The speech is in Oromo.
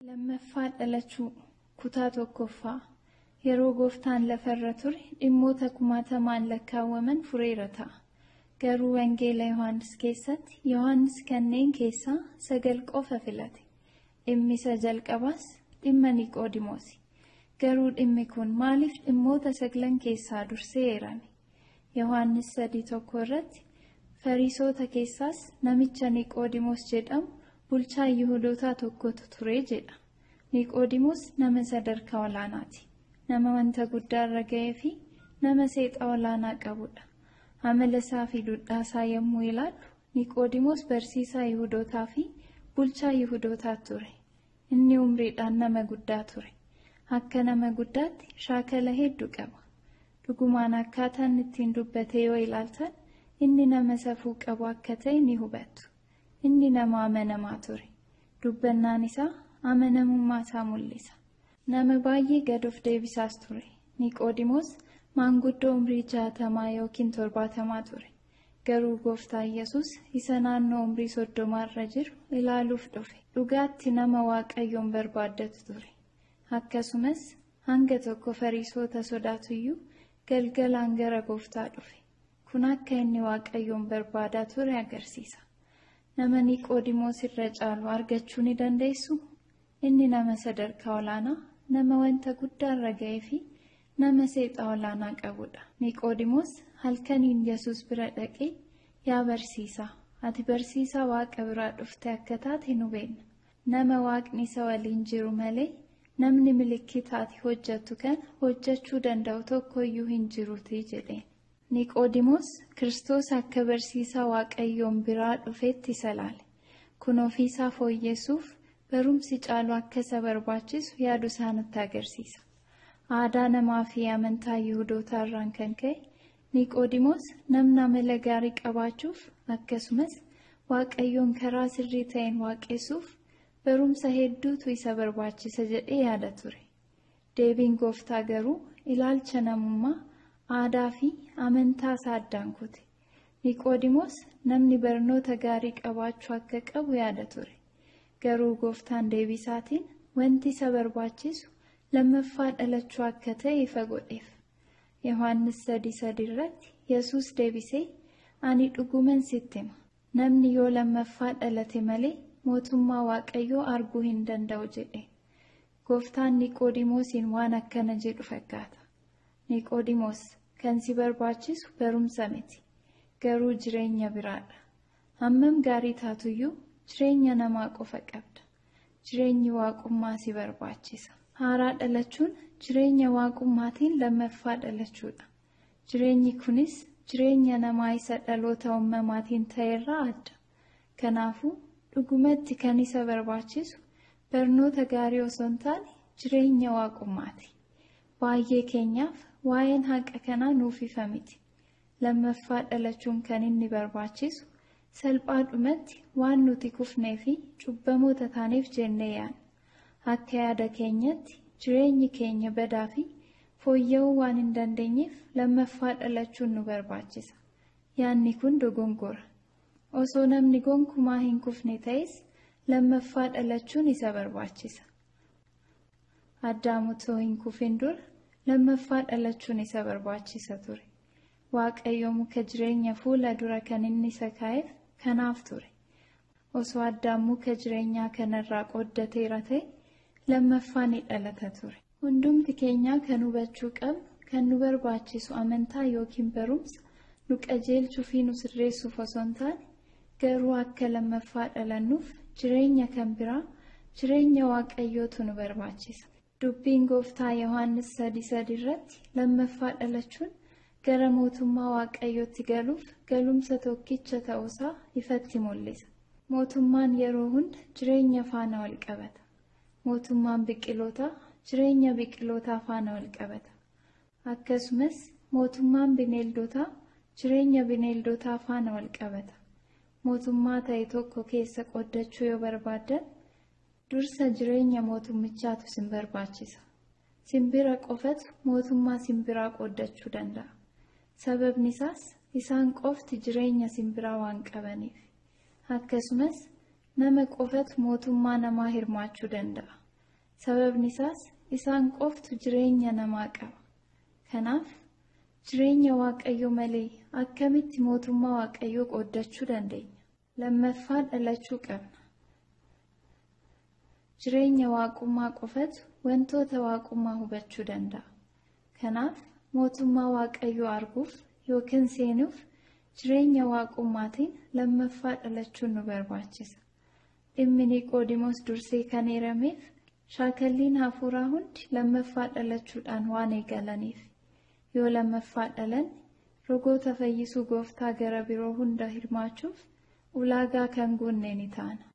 Lammaffaa dhalachuu kutaa tokkoffaa yeroo gooftaan lafarra ture dhimmoota kumaatamaan lakkaawwaman fureera ta'a. Garuu wangeela Yohaannis keessatti Yohaannis kanneen keessaa 9 qofa filate. Dhimmi isa jalqabaas dhimma Niqoodimoosi. Garuu dhimmi kun maaliif dhimmoota 9 keessaa dursee eerame? Yohaannis 3:1 irratti Fariisota keessaas namicha Niqoodimoos jedhamu bulchaa Yihuudootaa tokkotu ture jedha. Niqoodimoos nama sadarkaa olaanaati. Nama wanta guddaa irra ga'ee fi nama seexaa olaanaa qabudha. Amala isaa fi duudhaa isaa yommuu ilaallu Niqoodimoos barsiisaa Yihuudootaa fi bulchaa Yihuudootaa ture. Inni umriidhaan nama guddaa ture. Akka nama guddaatti shaakala hedduu qaba. Dhugumaan akkaataan ittiin dubbate yoo ilaaltan inni nama safuu qabu akka ta'e ni hubattu. Inni nama amanamaa ture. Dubbannaan isaa amanamummaa isaa mul'isa. Nama baay'ee gad of deebisaas ture. Niqoodimoos maanguddoo umrii 60 yookiin 70 ture. Garuu gooftaa Yesuus isa naannoo umrii 30 irra jiru ilaaluuf dhufe. Dhugaatti nama Waaqayyoon barbaaddatu ture. Akkasumas hanga tokko Fariisota sodaatuyyuu galgalaan gara gooftaa dhufe. Kun akka inni Waaqayyoon barbaadaa ture agarsiisa. Nama Niqoodimoos irra caalu argachuu ni dandeessu? Inni nama sadarkaa olaanaa, nama wanta guddaa irra ga'ee fi nama seexaa olaanaa qabudha. Niqoodimoos halkaniin Yesuus bira dhaqee, yaa barsiisaa, ati barsiisaa Waaqa biraa dhufte akka taate nu beekna. Nama Waaqni isa waliin jiru malee namni milikkita ati hojjettu kana hojjechuu danda'u tokkoyyuu hin jiruutii jedheen. Niqoodimoos Kiristoos akka barsiisaa Waaqayyoon biraa dhufetti isa ilaale. Kun ofiisaa fooyyessuuf barumsi caalu akka isa barbaachisu yaadu isaa nutti agarsiisa. Aadaa namaa fi amantaa Yihuudootaa irraan kan ka'e Niqoodimoos namni amala gaarii qabaachuuf akkasumas Waaqayyoon karaa sirrii ta'een waaqessuuf barumsa hedduutu isa barbaachisa jedhee yaada ture. Deebiin gooftaa garuu ilaalcha namummaa, aadaa fi amantaa isaa addaan kute. Niqoodimoos namni barnoota gaarii qabaachuu akka qabu yaada ture. Garuu gooftaan deebisaatiin wanti isa barbaachisu lammaffaa dhalachuu akka ta'e ifa godheef. Yohaannis 3:3 irratti Yesuus deebisee, ani dhuguman sitti hima. Namni yoo lammaffaa dhalate malee mootummaa Waaqayyoo arguu hin danda'u jedhe. Gooftaan Niqoodimoosiin waan akkana jedhu fakkaata. Niqoodimoos, kan si barbaachisu barumsa miti. Garuu jireenya biraadha. Hammam gaarii taatuyyuu jireenya namaa qofa qabda. Jireenyi waaqummaa si barbaachisa. Haaraa dhalachuun jireenya waaqummaatiin lammaffaa dhalachuudha. Jireenyi kunis jireenya namaa isa dhaloota uumamaatiin ta'erraa adda. Kanaafuu dhugumatti kan isa barbaachisu barnoota gaarii osoo hin taane jireenya waaqummaati. Baay'ee keenyaaf waa'een haqa kanaa nuuf ifa miti. Lammaffaa dhalachuun kan inni barbaachisu salphaadhumatti waan nuti kufnee fi cubbamoota taaneef jennee yaadna. Akka yaada keenyatti jireenyi keenya badaa fi fooyya'uu waan hin dandeenyeef lammaffaa dhalachuun nu barbaachisa. Yaadni kun dogongora. Osoo namni gonkumaa hin kufne ta'es lammaffaa dhalachuun isa barbaachisa. Addaam otoo hin kufin dura lammaffaa dhalachuun isa barbaachisa ture. Waaqayyo muka jireenya fuula dura kan inni isa kaa'eef kanaaf ture. Osoo Addaam muka jireenyaa kanarraa qooddateera ta'e lammaffaa ni dhalata ture. Hundumti keenyaa kan hubachuu qabnu kan nu barbaachisu amantaa yookiin barumsa nu qajeelchuu fi nu sirreessuuf osoo hin taane garuu akka lammaffaa dhalannuuf jireenya kan biraa, jireenya Waaqayyootu nu barbaachisa. Dubbiin gooftaa Yohaannis 3:3 irratti lammaffaa dhalachuun gara mootummaa Waaqayyootti galuuf galumsa tokkicha ta'uusaa ifatti mul'isa. Mootummaan yeroo hunda jireenya faana wal qabata. Mootummaan biqilootaa jireenya biqilootaa faana wal qabata. Akkasumas mootummaan bineeldotaa jireenya bineeldotaa faana wal qabata. Mootummaa ta'e tokko keessa qoddachuu yoo barbaaddan dursa jireenya mootummichaatu sin barbaachisa. Simbira qofatu mootummaa simbiraa qoddachuu danda'a. Sababni isaas isaan qofti jireenya simbiraa waan qabaniif. Akkasumas nama qofatu mootummaa namaa hirmaachuu danda'a. sababni isaas isaan qoftu jireenya namaa qaba. Kanaaf jireenya Waaqayyoo malee akkamitti mootummaa Waaqayyoo qooddachuu dandeenya? Lammaffaa dhalachuu qabna. Jireenya waaqummaa qofatu wantoota waaqummaa hubachuu danda'a. Kanaaf mootummaa Waaqayyoo arguuf yookiin seenuuf jireenya waaqummaatiin lammaffaa dhalachuun nu barbaachisa. Dhimmi Niqoodimoos dursee kan eerameef shaakalliin hafuuraa hundi lammaffaa dhalachuudhaan waan eegalaniif. Yoo lammaffaa dhalan rogoota fayyisuu Gooftaa gara biroo hunda hirmaachuuf ulaagaa kan guunne ni taana.